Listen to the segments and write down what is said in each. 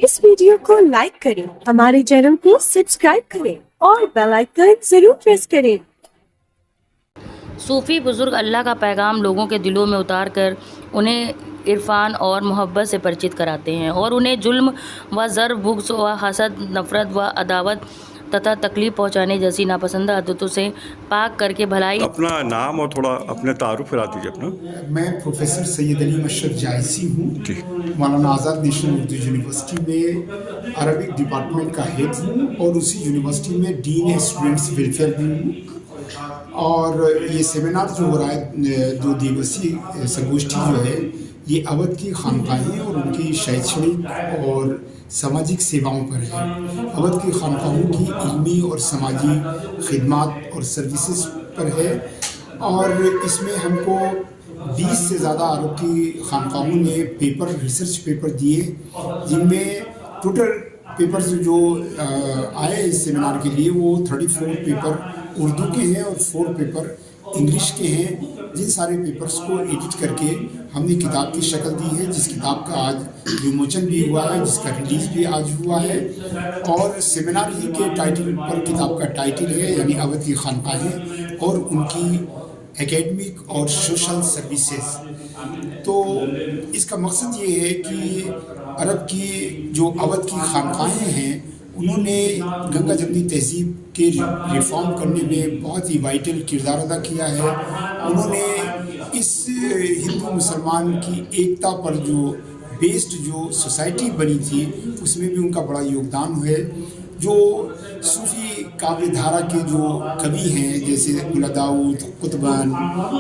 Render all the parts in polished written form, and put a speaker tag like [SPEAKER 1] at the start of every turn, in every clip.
[SPEAKER 1] इस वीडियो को लाइक करें, हमारे चैनल को सब्सक्राइब करें और बेल आइकन जरूर प्रेस करें।
[SPEAKER 2] सूफ़ी बुज़ुर्ग अल्लाह का पैगाम लोगों के दिलों में उतार कर उन्हें इरफान और मोहब्बत से परिचित कराते हैं और उन्हें जुल्म व ज़र, बुग़्ज़ व हसद, नफ़रत व अदावत तथा तकलीफ़ पहुँचाने जैसी नापसंद आदतों से पाक करके भलाई।
[SPEAKER 3] अपना नाम और थोड़ा अपने तारुफ करा दीजिए अपना।
[SPEAKER 4] मैं प्रोफेसर सैयद अली मशरफ जायसी हूँ। मौलाना आज़ाद नेशनल उर्दू यूनिवर्सिटी में अरबिक डिपार्टमेंट का हेड हूँ और उसी यूनिवर्सिटी में डीन स्टूडेंट्स वेलफेयर भी हूँ। और ये सेमिनार जो हो रहा है 2 दिवसीय संगोष्ठी जो है ये अवध की खानकाहें और उनकी शैक्षणिक और सामाजिक सेवाओं पर है। अवध की खानकाहों की इल्मी और समाजी खिदमत और सर्विसेज पर है और इसमें हमको 20 से ज़्यादा अरब की खानकाहों ने रिसर्च पेपर दिए, जिनमें टोटल पेपर्स जो आए इस सेमिनार के लिए वो 34 पेपर उर्दू के हैं और 4 पेपर इंग्लिश के हैं। जिन सारे पेपर्स को एडिट करके हमने किताब की शक्ल दी है, जिस किताब का आज विमोचन भी हुआ है, जिसका रिलीज़ भी आज हुआ है। और सेमिनार ही के टाइटल पर किताब का टाइटल है, यानी अवध की खानकाहें और उनकी एकेडमिक और सोशल सर्विसेज। तो इसका मकसद ये है कि अरब की जो अवध की खानकाहें हैं उन्होंने गंगा जमनी तहजीब के रिफॉर्म करने में बहुत ही वाइटल किरदार अदा किया है। उन्होंने इस हिंदू मुसलमान की एकता पर जो बेस्ड जो सोसाइटी बनी थी उसमें भी उनका बड़ा योगदान है। जो सूफ़ी काव्य धारा के जो कवि हैं जैसे मुल्ला दाऊद, कुतुबन,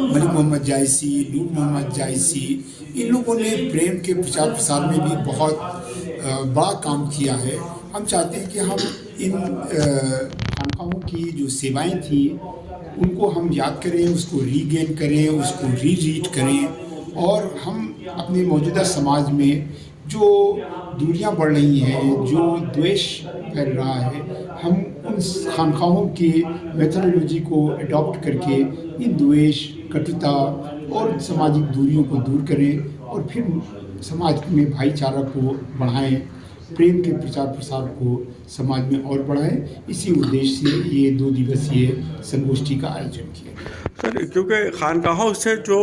[SPEAKER 4] मलिक मोहम्मद जायसी, नूर मोहम्मद जायसी, इन लोगों ने प्रेम के प्रचार प्रसार में भी बहुत बड़ा काम किया है। हम चाहते हैं कि हम इन खानकाहों की जो सेवाएं थी उनको हम याद करें, उसको रीगेन करें, उसको रीड करें और हम अपने मौजूदा समाज में जो दूरियां बढ़ रही हैं, जो द्वेष फैल रहा है, हम उन खानकाहों की मेथोडोलॉजी को अडॉप्ट करके इन द्वेष, कटुता और सामाजिक दूरियों को दूर करें और फिर समाज में भाईचारा को बढ़ाएं, प्रेम के प्रचार प्रसार को समाज में और बढ़ाएं। इसी उद्देश्य से ये 2 दिवसीय संगोष्ठी का आयोजन किया गया।
[SPEAKER 3] सर, क्योंकि खानकाहों से जो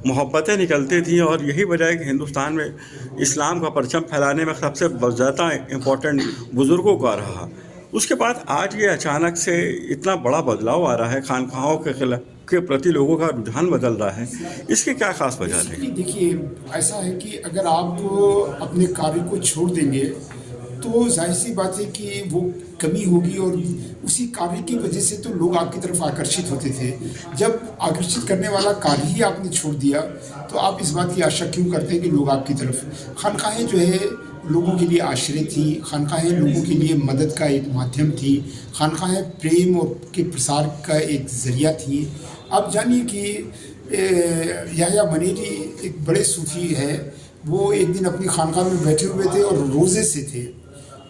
[SPEAKER 3] मोहब्बतें निकलती थी और यही वजह है कि हिंदुस्तान में इस्लाम का परचम फैलाने में सबसे ज़्यादा इम्पोर्टेंट बुज़ुर्गों का रहा। उसके बाद आज ये अचानक से इतना बड़ा बदलाव आ रहा है, खानकाहों के प्रति लोगों का रुझान बदल रहा है, इसकी क्या खास वजह है?
[SPEAKER 4] देखिए, ऐसा है कि अगर आप अपने कार्य को छोड़ देंगे तो जाहिर सी बात है कि वो कमी होगी और उसी कार्य की वजह से तो लोग आपकी तरफ आकर्षित होते थे। जब आकर्षित करने वाला कार्य ही आपने छोड़ दिया तो आप इस बात की आशा क्यों करते हैं कि लोग आपकी तरफ। खानकाहें जो है लोगों के लिए आश्रय थी, खानकाहें लोगों के लिए मदद का एक माध्यम थी, खानकाहें प्रेम और के प्रसार का एक ज़रिया थी। आप जानिए कि याह्या मनेरी एक बड़े सूफ़ी है, वो एक दिन अपनी खानकाह में बैठे हुए थे और रोज़े से थे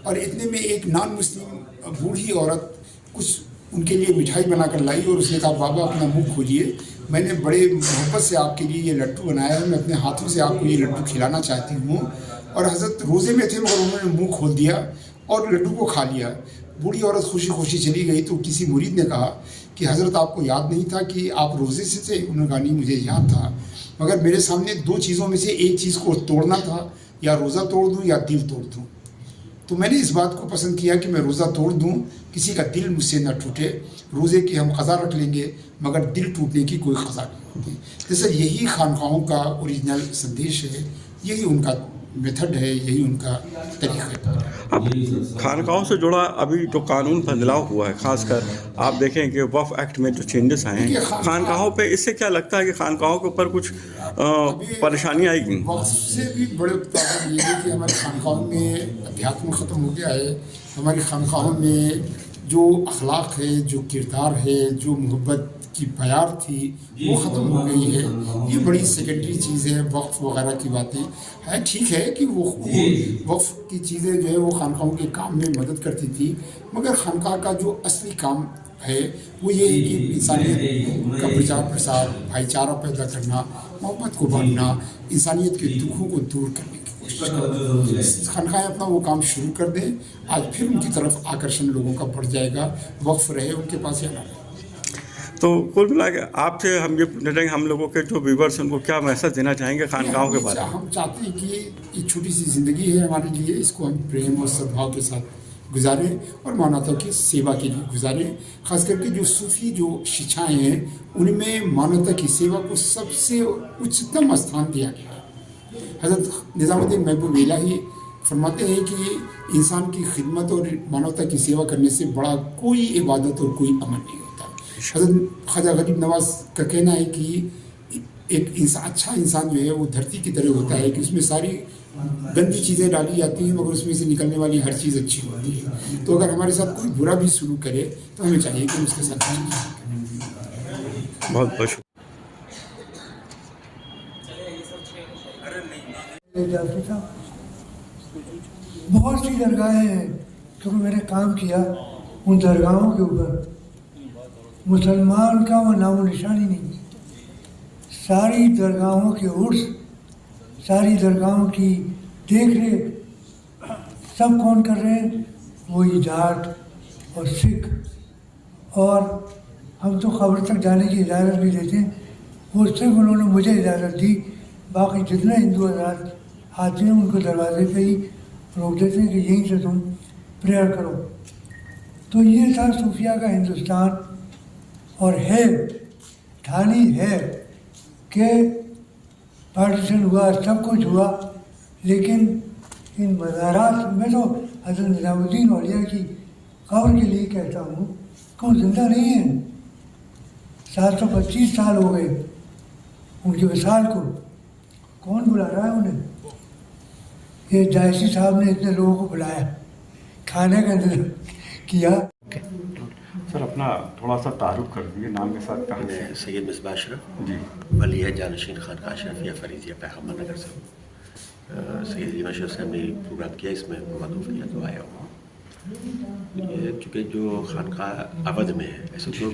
[SPEAKER 4] और इतने में एक नॉन मुस्लिम बूढ़ी औरत कुछ उनके लिए मिठाई बनाकर लाई और उसने कहा, बाबा अपना मुंह खोलिए, मैंने बड़े मोहब्बत से आपके लिए ये लड्डू बनाया है, मैं अपने हाथों से आपको ये लड्डू खिलाना चाहती हूँ। और हज़रत रोज़े में थे मगर उन्होंने मुंह खोल दिया और लड्डू को खा लिया। बूढ़ी औरत खुशी खुशी चली गई तो किसी मुरीद ने कहा कि हज़रत आपको याद नहीं था कि आप रोज़े से थे? उन्होंने कहा नहीं, मुझे याद था, मगर मेरे सामने 2 चीज़ों में से एक चीज़ को तोड़ना था, या रोज़ा तोड़ दूँ या दिल तोड़ दूँ। तो मैंने इस बात को पसंद किया कि मैं रोज़ा तोड़ दूँ, किसी का दिल मुझसे न टूटे। रोज़े की हम क़ज़ा रख लेंगे मगर दिल टूटने की कोई क़ज़ा नहीं होती। जैसे यही खानकाहों का ओरिजिनल संदेश है, यही उनका मेथड है, यही उनका तरीक़ा है।
[SPEAKER 3] अब खानकाहों से जुड़ा अभी जो कानून बदलाव हुआ है, खासकर आप देखें कि वक्फ एक्ट में जो चेंजेस आए हैं खानकाहों पे, इससे क्या लगता है कि खानकाहों के ऊपर कुछ परेशानी आएगी?
[SPEAKER 4] वक्फ से भी बड़े प्रॉब्लम ये है कि हमारी खानकाहों में अध्यात्म ख़त्म हो गया है। हमारी खानकाहों में जो अखलाक है, जो किरदार है, जो मोहब्बत की प्यार थी वो ख़त्म हो गई है। ये बड़ी सेकेंडरी चीज़ है। वक्फ वगैरह की बातें है, ठीक है कि वो वक्फ की चीज़ें जो है वो खानकाहों के काम में मदद करती थी, मगर खानकाह का जो असली काम है वो ये है कि इंसानियत का प्रचार प्रसार, भाईचारा पैदा करना, मोहब्बत को बांटना, इंसानियत के दुखों को दूर करने की कोशिश करें। खानकाएँ अपना वो काम शुरू कर दें, आज फिर उनकी तरफ आकर्षण लोगों का बढ़ जाएगा, वक्फ रहे उनके पास या ना रहे।
[SPEAKER 3] तो कुल मिला के आपसे हम ये पूछना चाहेंगे, हम लोगों के जो व्यूवर्स उनको क्या मैसेज देना चाहेंगे खानकाहों के बारे में?
[SPEAKER 4] हम चाहते हैं कि ये छोटी सी ज़िंदगी है हमारे लिए, इसको हम प्रेम और सद्भाव के साथ गुजारें और मानवता की सेवा के लिए गुजारें। खास करके जो सूफी जो शिक्षाएं हैं उनमें मानवता की सेवा को सबसे उच्चतम स्थान दिया गया है। हज़रत निज़ामुद्दीन महबूब इलाही फरमाते हैं कि इंसान की खिदमत और मानवता की सेवा करने से बड़ा कोई इबादत और कोई अमल नहीं होता। हज़रत ख्वाजा गरीब नवाज का कहना है कि एक इंसान, अच्छा इंसान जो है वो धरती की तरह होता है कि उसमें सारी गंदी चीज़ें डाली जाती हैं मगर उसमें से निकलने वाली हर चीज़ अच्छी होती है। तो अगर हमारे साथ कोई बुरा भी शुरू करे तो हमें चाहिए कि उसके साथ
[SPEAKER 3] बहुत बहुत शुक्रिया।
[SPEAKER 5] बहुत सी दरगाहें हैं, क्योंकि मैंने काम किया उन दरगाहों के ऊपर, मुसलमान का वो नामो निशानी नहीं। सारी दरगाहों के उर्स, सारी दरगाहों की देख रेख सब कौन कर रहे हैं? वही जाट और सिख। और हम तो खबर तक जाने की इजाज़त भी देते हैं, वो सिर्फ उन्होंने मुझे इजाज़त दी, बाकी जितने हिंदू हज़रात आते हैं उनको दरवाजे पे ही रोक देते हैं कि यहीं से तुम प्रेयर करो। तो ये था सूफिया का हिंदुस्तान। और है, ठानी है कि पार्टीशन हुआ, सब कुछ हुआ, लेकिन इन मज़ारात में तो हज़रत निज़ामुद्दीन औलिया की कब्र के लिए कहता हूँ कि वो ज़िंदा नहीं है। 725 साल हो गए उनके विसाल को, कौन बुला रहा है उन्हें? ये जायसी साहब ने इतने लोगों को बुलाया, खाने का इंतजाम किया।
[SPEAKER 3] सर अपना थोड़ा सा तारुफ कर दिए नाम के साथ। कहाँ
[SPEAKER 6] मैं सैयद मिसबाह अशरफ
[SPEAKER 3] जी
[SPEAKER 6] वली है जानशीन खानकाह अशरफिया फरीदिया पैगम्बर नगर से। सैयद अली मशहूर से हमने प्रोग्राम किया, इसमें मदऊफ़ किया तो आया हूँ। ये चूँकि जो खानकाह अवध में है, ऐसे तो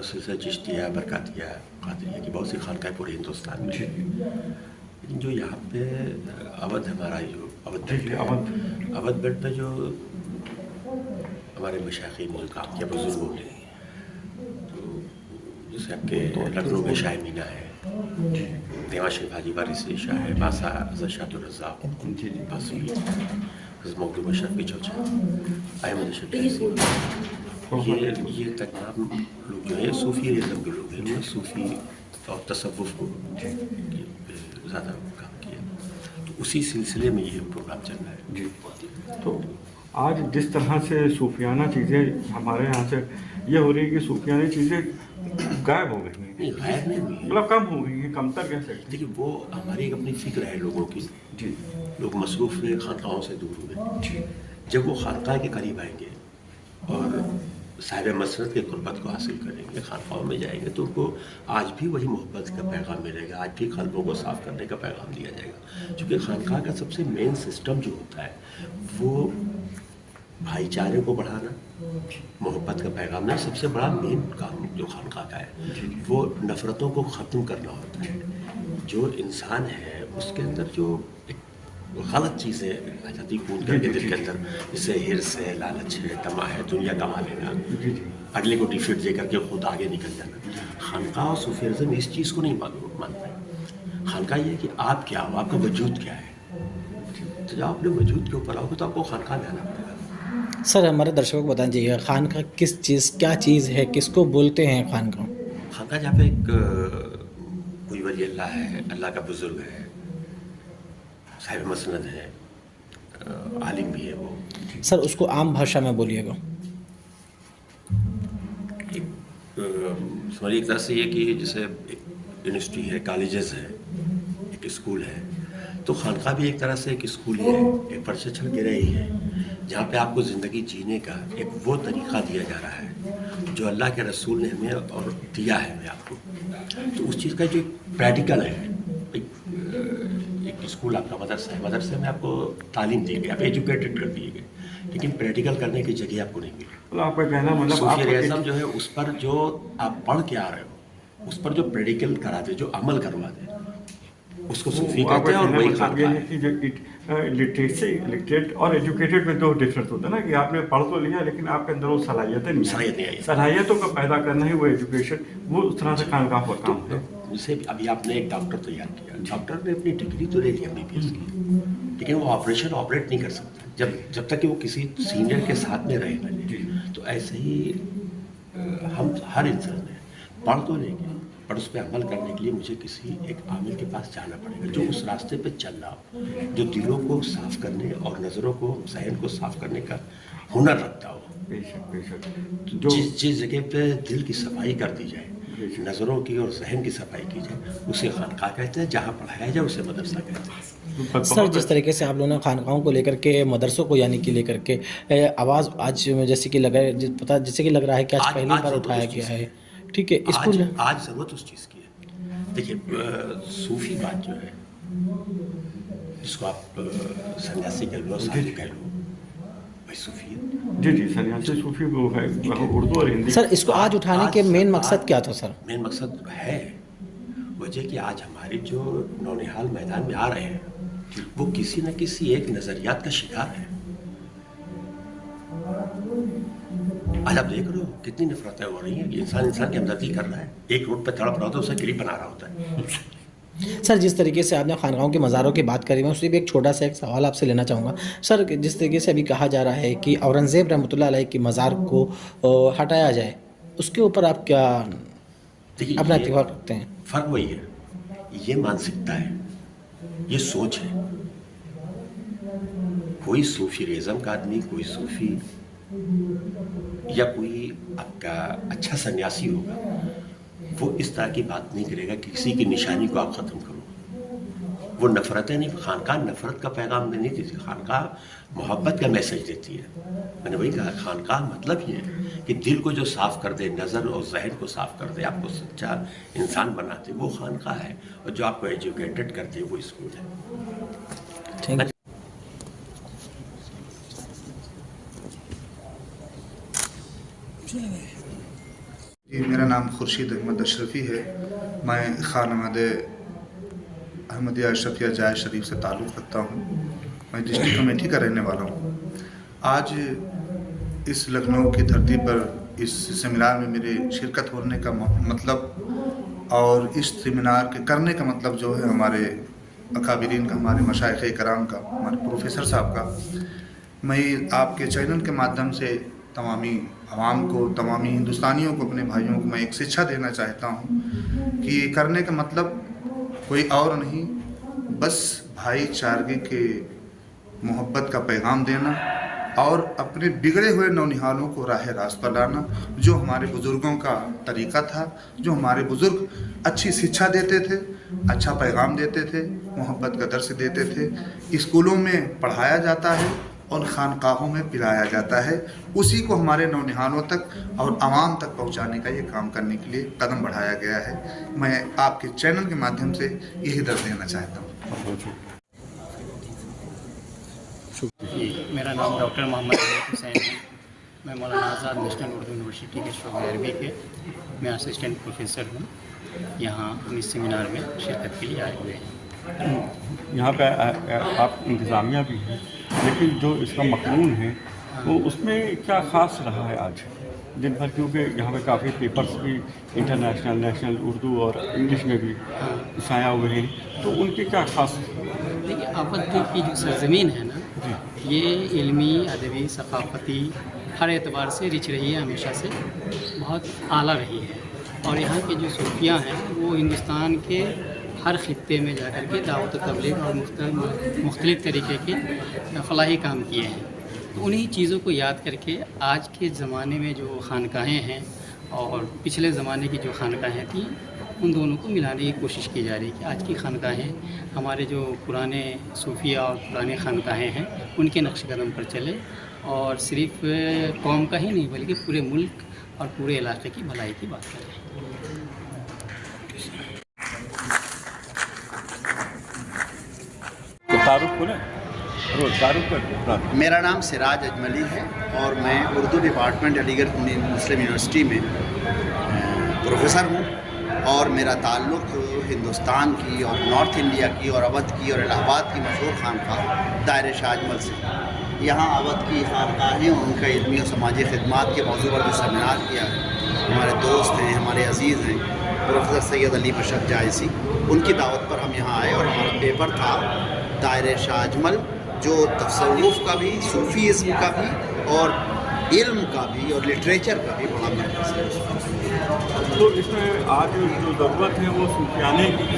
[SPEAKER 6] सिलसिला चिश्तिया, बरकातिया, कादरिया की बहुत सी खानकाहें पूरे हिंदुस्तान में हैं, लेकिन जो यहाँ पे अवध हमारा जो अवध बेल्ट पे जो हमारे मशाइख़ मुल्कात या बुज़ुर्गों ने, तो जैसे आपके लखनऊ में शाह मीना है, देवा शरीफ हाजी वारिस शाह है, बासा हज़रत शाह रज़्ज़ाक़ बासुई, हज़रत मखदूम अशरफ की चौचा, अहमद अशरफ जैसी, ये तमाम लोग जो है सूफ़ी इज़्म के लोग हैं। उन्होंने सूफ़ी और तसव्वुफ़ को ज़्यादा काम किया, तो उसी सिलसिले में ये प्रोग्राम चल रहा है
[SPEAKER 3] जी। तो आज जिस तरह से सूफियाना चीज़ें हमारे यहाँ से ये हो रही है कि सूफियाना चीज़ें गायब हो गई हैं,
[SPEAKER 6] नहीं गायब नहीं हुई है,
[SPEAKER 3] मतलब कम हो गई हैं, कमतर कह सकते हैं।
[SPEAKER 6] देखिए वो हमारी एक अपनी फ़िक्र है लोगों की
[SPEAKER 3] जी।
[SPEAKER 6] लोग मसरूफ़ हुए, खानकाहों से दूर हुए।
[SPEAKER 3] जी
[SPEAKER 6] जब वो खानकाह के करीब आएंगे और साहिब मसरत के कुर्बत को हासिल करेंगे, खानकाहों में जाएंगे, तो उनको आज भी वही मोहब्बत का पैगाम मिलेगा, आज भी कल्बों को साफ़ करने का पैगाम दिया जाएगा। क्योंकि खानकाह का सबसे मेन सिस्टम जो होता है वो भाईचारे को बढ़ाना, मोहब्बत का पैगाम देना, सबसे बड़ा मेन काम जो खानकाह का है वो नफ़रतों को ख़त्म करना होता है। जो इंसान है उसके अंदर जो एक गलत चीज़ें आ जाती कूद करके दिल के अंदर, जैसे हिर्स है, लालच है, तमा है, दुनिया कमा लेना, अगले को डिफिट दे करके खुद आगे निकल जाना। खानकाह और सूफिज़्म इस चीज़ को नहीं मानते। खानकाह ये है कि आप क्या हो, आपका वजूद क्या है। तो जब अपने वजूद के ऊपर आओगे तो आपको खानकाह में आना पड़ेगा।
[SPEAKER 7] सर हमारे दर्शकों को बता दीजिएगा खानकाह किस चीज़, क्या चीज़ है, किसको बोलते हैं खानकाह?
[SPEAKER 6] खानकाह जहाँ पे एक कोई वली अल्लाह है, अल्लाह का बुज़ुर्ग है, साहिब मसनद है, आलिम भी है वो।
[SPEAKER 7] सर उसको आम भाषा में बोलिएगा।
[SPEAKER 6] समझिए एक तरह से ये कि जैसे एक यूनिवर्सिटी है, कॉलेजेस है, एक स्कूल है, तो खानकाह भी एक तरह से एक स्कूल ही है, एक प्रशिक्षण गिरह ही है, जहाँ पे आपको ज़िंदगी जीने का एक वो तरीक़ा दिया जा रहा है जो अल्लाह के रसूल ने हमें और दिया है हमें आपको। तो उस चीज़ का जो प्रैक्टिकल है, एक स्कूल आपका मदरसा है, मदरसे में आपको तालीम दी गई, आप एजुकेटेड कर दिए गए, लेकिन प्रैक्टिकल करने की जगह आपको नहीं मिली।
[SPEAKER 3] मतलब आपका कहना मतलब
[SPEAKER 6] सूफियाज़म जो है उस पर जो आप पढ़ के आ रहे हो, उस पर जो प्रैक्टिकल करा दे, जो अमल करवा दे, اس کو صوفی کہتے ہیں اور وہی
[SPEAKER 3] مطلب یہ
[SPEAKER 6] خانقاہ
[SPEAKER 3] ہے
[SPEAKER 6] ہے.
[SPEAKER 3] کہ جو لٹریٹ اور ایجوکیٹڈ میں دو ڈفرنس ہوتا ہے نا, کہ آپ نے پڑھ تو لیا لیکن آپ کے اندر وہ صلاحیتیں نہیں آئی. صلاحیتوں کو پیدا کرنا ہی وہ ایجوکیشن, وہ اس طرح سے خانقاہ کا کام ہے.
[SPEAKER 6] جیسے ابھی آپ نے ایک ڈاکٹر تیار کیا, ڈاکٹر نے اپنی ڈگری تو لے لی MBBS کی, لیکن وہ آپریشن آپریٹ نہیں کر سکتا جب تک کہ وہ کسی سینئر کے ساتھ میں رہے گا. تو ایسے ہی ہم ہر انسان نے پڑھ تو لیں گے, پر اس پہ عمل کرنے کے لیے مجھے کسی ایک عامل کے پاس جانا پڑے گا جو اس راستے پہ چل رہا ہو, جو دلوں کو صاف کرنے اور نظروں کو, ذہن کو صاف کرنے کا ہنر رکھتا ہو.
[SPEAKER 3] بے شک بے شک.
[SPEAKER 6] جس جگہ پہ دل کی صفائی کر دی جائے, نظروں کی اور ذہن کی صفائی کی جائے, اسے خانقاہ کہتے ہیں. جہاں پڑھایا جائے اسے مدرسہ کہتے ہیں.
[SPEAKER 7] سر جس طریقے سے آپ لوگوں نے خانقاہوں کو لے کر کے, مدرسوں کو یعنی کہ لے کر کے آواز آج جیسے کہ لگا جیسے کہ لگ رہا ہے کہ آج پہلی بار اٹھایا گیا ہے, ٹھیک ہے, اس کو
[SPEAKER 6] آج ضرورت اس چیز کی ہے. دیکھیے صوفی بات جو ہے, جس کو آپ سنیاسی کہہ لو, سادھو کہہ لو, بھائی صوفی ہے.
[SPEAKER 3] جی سنیاسی صوفی وہ ہے اردو اور ہندی.
[SPEAKER 7] سر اس کو آج اٹھانے کے مین مقصد کیا تھا سر؟
[SPEAKER 6] مین مقصد ہے وجہ کہ آج ہماری جو نونہال میدان میں آ رہے ہیں وہ کسی نہ کسی ایک نظریات کا شکار ہے. آج آپ دیکھ رہے ہو کتنی نفرتیں ہو رہی ہیں کہ انسان کی ہمدردی کر رہا ہے, ایک روڈ پہ تڑپ رہا ہوتا ہے, اسے گریب بنا رہا ہوتا ہے.
[SPEAKER 7] سر جس طریقے سے آپ نے خانقاہوں کے مزاروں کی بات کری, میں اس سے بھی ایک چھوٹا سا ایک سوال آپ سے لینا چاہوں گا. سر جس طریقے سے ابھی کہا جا رہا ہے کہ اورنگزیب رحمۃ اللہ علیہ کی مزار کو ہٹایا جائے, اس کے اوپر آپ کیا اپنا اتفاق رکھتے ہیں؟
[SPEAKER 6] فرق وہی ہے, یہ مانسکتا ہے, یہ سوچ ہے. کوئی صوفی ریزم کا آدمی, کوئی صوفی یا کوئی آپ کا اچھا سنیاسی ہوگا, وہ اس طرح کی بات نہیں کرے گا کہ کسی کی نشانی کو آپ ختم کرو. وہ نفرتیں نہیں, خانقاہ نفرت کا پیغام نہیں دیتی, خانقاہ محبت کا میسج دیتی ہے. میں نے وہی کہا, خانقاہ مطلب یہ ہے کہ دل کو جو صاف کر دے, نظر اور ذہن کو صاف کر دے, آپ کو سچا انسان بناتے, وہ خانقاہ ہے. اور جو آپ کو ایجوکیٹڈ کرتے وہ اسکول ہے.
[SPEAKER 8] جی میرا نام خورشید احمد اشرفی ہے. میں خانواد احمدیہ اشرفیہ جائے شریف سے تعلق رکھتا ہوں. میں ڈسٹرکٹ کمیٹی کا رہنے والا ہوں. آج اس لکھنؤ کی دھرتی پر اس سیمینار میں میرے شرکت ہونے کا مطلب اور اس سیمینار کے کرنے کا مطلب جو ہے ہمارے اکابرین کا, ہمارے مشائخ کرام کا, ہمارے پروفیسر صاحب کا, میں آپ کے چینل کے مادھیم سے تمامی عوام کو, تمامی ہندوستانیوں کو, اپنے بھائیوں کو میں ایک شکشا دینا چاہتا ہوں کہ کرنے کا مطلب کوئی اور نہیں, بس بھائی چارگی کے محبت کا پیغام دینا اور اپنے بگڑے ہوئے نونہالوں کو راہ راست پر لانا, جو ہمارے بزرگوں کا طریقہ تھا, جو ہمارے بزرگ اچھی شکشا دیتے تھے, اچھا پیغام دیتے تھے, محبت کا درس دیتے تھے. اسکولوں میں پڑھایا جاتا ہے اور خانقاہوں میں پلایا جاتا ہے. اسی کو ہمارے نونہالوں تک اور عوام تک پہنچانے کا یہ کام کرنے کے لیے قدم بڑھایا گیا ہے. میں آپ کے چینل کے مادھیم سے یہی درس دینا چاہتا ہوں.
[SPEAKER 9] میرا نام ڈاکٹر محمد حسین ہے. میں مولانا آزاد نیشنل اردو یونیورسٹی کے شعبہ عربی کے میں اسسٹنٹ پروفیسر ہوں. یہاں ہم اس سیمینار میں شرکت کے لیے آئے ہوئے ہیں.
[SPEAKER 3] یہاں پہ آپ انتظامیہ بھی ہیں, لیکن جو اس کا مقنون ہے وہ اس میں کیا خاص رہا ہے آج دن بھر, کیونکہ یہاں پہ کافی پیپرز بھی انٹرنیشنل, نیشنل, اردو اور انگلش میں بھی شائع ہوئے ہیں, تو ان کی کیا خاص؟
[SPEAKER 9] دیکھیے آبادی کی جو سرزمین ہے نا, یہ علمی, ادبی, ثقافتی ہر اعتبار سے رچ رہی ہے, ہمیشہ سے بہت اعلیٰ رہی ہے. اور یہاں کے جو صوفیاء ہیں وہ ہندوستان کے ہر خطے میں جا کر کے دعوت و تبلیغ اور مختلف طریقے کے فلاحی کام کیے ہیں. تو انہی چیزوں کو یاد کر کے آج کے زمانے میں جو خانقاہیں ہیں اور پچھلے زمانے کی جو خانقاہیں تھیں, ان دونوں کو ملانے کی کوشش کی جا رہی ہے کہ آج کی خانقاہیں ہمارے جو پرانے صوفیاء اور پرانے خانقاہیں ہیں ان کے نقش قدم پر چلے, اور صرف قوم کا ہی نہیں بلکہ پورے ملک اور پورے علاقے کی بھلائی کی بات کریں.
[SPEAKER 10] میرا نام سراج اجملی ہے اور میں اردو ڈپارٹمنٹ علی گڑھ مسلم یونیورسٹی میں پروفیسر ہوں, اور میرا تعلق ہندوستان کی اور نارتھ انڈیا کی اور اودھ کی اور الہ آباد کی مشہور خانقاہ دائرہ شاہ اجمل سے یہاں اودھ کی خانقاہیں ان کا علمی و سماجی خدمات کے موضوع پر جو سیمینار کیا ہے، ہمارے دوست ہیں، ہمارے عزیز ہیں پروفیسر سید علی مشرف جائسی، ان کی دعوت پر ہم یہاں آئے اور ہمارا پیپر تھا دائرہ شاہ اجمل، جو تصوف کا بھی، صوفیزم کا بھی اور علم کا بھی اور لٹریچر کا بھی بڑا مرکز ہے۔
[SPEAKER 3] تو اس میں آج جو ضرورت ہے وہ صوفیانے کی،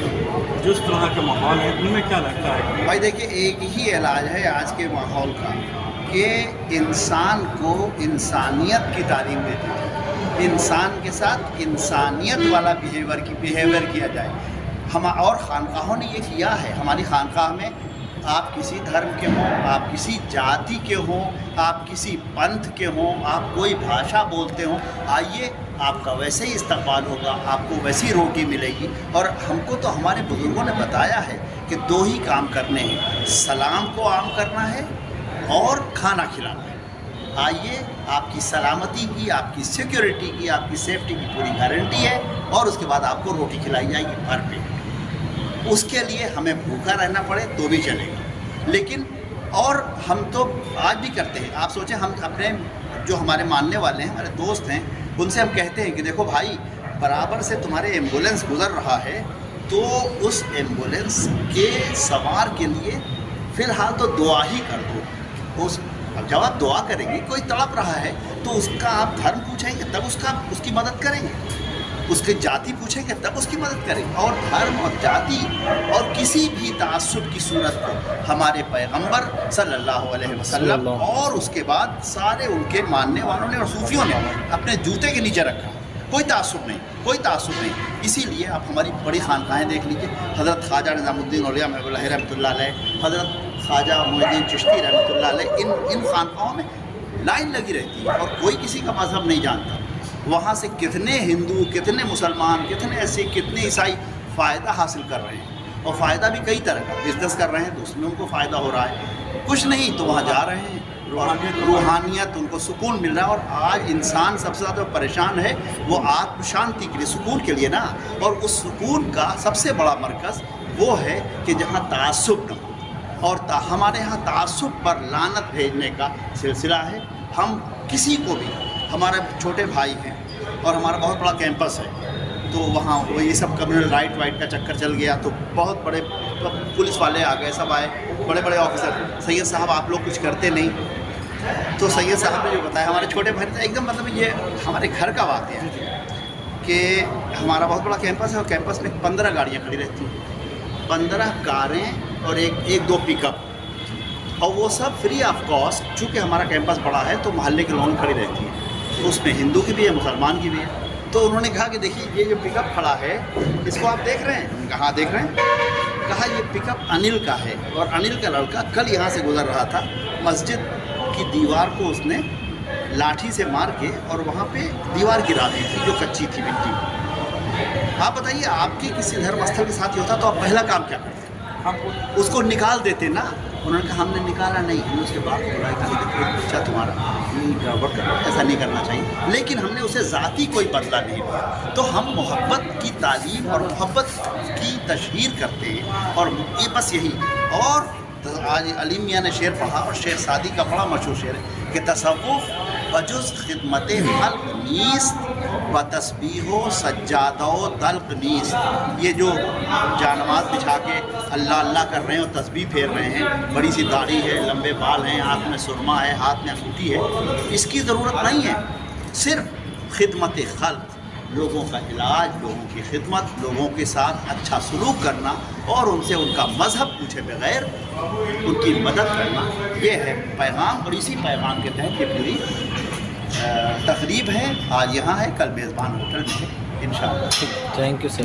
[SPEAKER 3] جس طرح کا ماحول ہے ان میں کیا لگتا ہے؟
[SPEAKER 10] بھائی دیکھیے، ایک ہی علاج ہے آج کے ماحول کا کہ انسان کو انسانیت کی تعلیم دیتی جائے، انسان کے ساتھ انسانیت والا بیہیویئر کیا جائے۔ اور خانقاہوں نے یہ کیا ہے، ہماری خانقاہ میں آپ کسی دھرم کے ہوں، آپ کسی جاتی کے ہوں، آپ کسی پنتھ کے ہوں، آپ کوئی بھاشا بولتے ہوں، آئیے آپ کا ویسے ہی استقبال ہوگا، آپ کو ویسی روٹی ملے گی۔ اور ہم کو تو ہمارے بزرگوں نے بتایا ہے کہ 2 ہی کام کرنے ہیں، سلام کو عام کرنا ہے اور کھانا کھلانا ہے۔ آئیے، آپ کی سلامتی کی، آپ کی سیکیورٹی کی، آپ کی سیفٹی کی پوری گارنٹی ہے، اور اس کے بعد آپ کو روٹی کھلائی جائے گی بھر پیٹ۔ اس کے لیے ہمیں بھوکا رہنا پڑے تو بھی چلے گا، لیکن اور ہم تو آج بھی کرتے ہیں۔ آپ سوچیں، ہم اپنے جو ہمارے ماننے والے ہیں، ہمارے دوست ہیں، ان سے ہم کہتے ہیں کہ دیکھو بھائی، برابر سے تمہارے ایمبولینس گزر رہا ہے تو اس ایمبولینس کے سوار کے لیے فی الحال تو دعا ہی کر دو۔ جب آپ دعا کریں گے، کوئی تڑپ رہا ہے تو اس کا آپ دھرم پوچھیں گے تب اس کی مدد کریں گے، اس کے جاتی پوچھیں گے تب اس کی مدد کریں گے۔ اور دھرم اور جاتی اور کسی بھی تعصب کی صورت کو ہمارے پیغمبر صلی اللہ علیہ وسلم اور اس کے بعد سارے ان کے ماننے والوں نے اور صوفیوں نے اپنے جوتے کے نیچے رکھا۔ کوئی تعصب نہیں، کوئی تعصب نہیں۔ اسی لیے آپ ہماری بڑی خانقاہیں دیکھ لیجیے، حضرت خواجہ نظام الدین اولیاء محب اللہ رحمۃ اللہ علیہ، حضرت خواجہ معین الدین چشتی رحمۃ اللہ علیہ، ان خانقاہوں میں لائن لگی رہتی ہے اور کوئی کسی کا مذہب نہیں جانتا۔ وہاں سے کتنے ہندو، کتنے مسلمان، کتنے سکھ، کتنے عیسائی فائدہ حاصل کر رہے ہیں، اور فائدہ بھی کئی طرح کا، بزنس کر رہے ہیں تو اس میں ان کو فائدہ ہو رہا ہے، کچھ نہیں تو وہاں جا رہے ہیں، روحانیت ان کو سکون مل رہا ہے۔ اور آج انسان سب سے زیادہ پریشان ہے وہ آتم شانتی کے لیے، سکون کے لیے نا، اور اس سکون کا سب سے بڑا مرکز وہ ہے کہ جہاں تعصب نہ ہو، اور ہمارے یہاں تعصب پر لعنت بھیجنے کا سلسلہ ہے۔ ہم کسی کو بھی، ہمارے چھوٹے بھائی ہیں اور ہمارا بہت بڑا کیمپس ہے، تو وہاں وہ یہ سب کمیونل رائٹ وائٹ کا چکر چل گیا، تو بہت بڑے پولیس والے آ گئے، سب آئے، بڑے بڑے آفیسر، سید صاحب آپ لوگ کچھ کرتے نہیں۔ تو سید صاحب نے جو بتایا، ہمارے چھوٹے بھائی ایک دم مطلب یہ ہمارے گھر کا واقعہ ہے کہ ہمارا بہت بڑا کیمپس ہے، اور کیمپس میں 15 گاڑیاں کھڑی رہتی ہیں، 15 کاریں اور ایک دو پک اپ، اور وہ سب فری آف کاسٹ، چونکہ ہمارا کیمپس بڑا ہے تو محلے کے لوگوں کھڑی رہتی ہیں، اس میں ہندو کی بھی ہے، مسلمان کی بھی ہے۔ تو انہوں نے کہا کہ دیکھیے یہ جو پک اپ کھڑا ہے اس کو آپ دیکھ رہے ہیں؟ کہاں دیکھ رہے ہیں؟ کہا یہ پک اپ انل کا ہے، اور انل کا لڑکا کل یہاں سے گزر رہا تھا، مسجد کی دیوار کو اس نے لاٹھی سے مار کے اور وہاں پہ دیوار گرا دی تھی جو کچی تھی مٹی۔ آپ بتائیے، آپ کے کسی دھرم استھل کے ساتھ یہ ہوتا تو آپ پہلا کام کیا کرتے؟ اس کو نکال دیتے نا۔ انہوں نے کہا ہم نے نکالا نہیں، ہم نے اس کے بعد بولا کہ دیکھو بچہ تمہارا گڑبڑ کر رہا ہے، ایسا نہیں کرنا چاہیے، لیکن ہم نے اسے ذاتی کوئی بدلہ نہیں دیا۔ تو ہم محبت کی تعلیم اور محبت کی تشہیر کرتے ہیں، اور یہ بس یہی۔ اور آج علیم میاں نے شعر پڑھا، اور شیخ سعدی کا بڑا مشہور شعر ہے کہ تصوف بجز خدمت خلق نیست و تسبیح و سجادہ و دلق نیست۔ یہ جو جانماز بچھا کے اللہ اللہ کر رہے ہیں اور تسبیح پھیر رہے ہیں، بڑی سی داڑھی ہے، لمبے بال ہیں، آنکھ میں سرما ہے، ہاتھ میں انگوٹھی ہے، اس کی ضرورت نہیں ہے۔ صرف خدمت خلق، لوگوں کا علاج، لوگوں کی خدمت، لوگوں کے ساتھ اچھا سلوک کرنا، اور ان سے ان کا مذہب پوچھے بغیر ان کی مدد کرنا، یہ ہے پیغام۔ اور اسی پیغام کے تحت یہ پوری تقریب ہے، آج یہاں ہے، کل میزبان ہوٹل میں ہے انشاءاللہ۔
[SPEAKER 7] Thank you sir.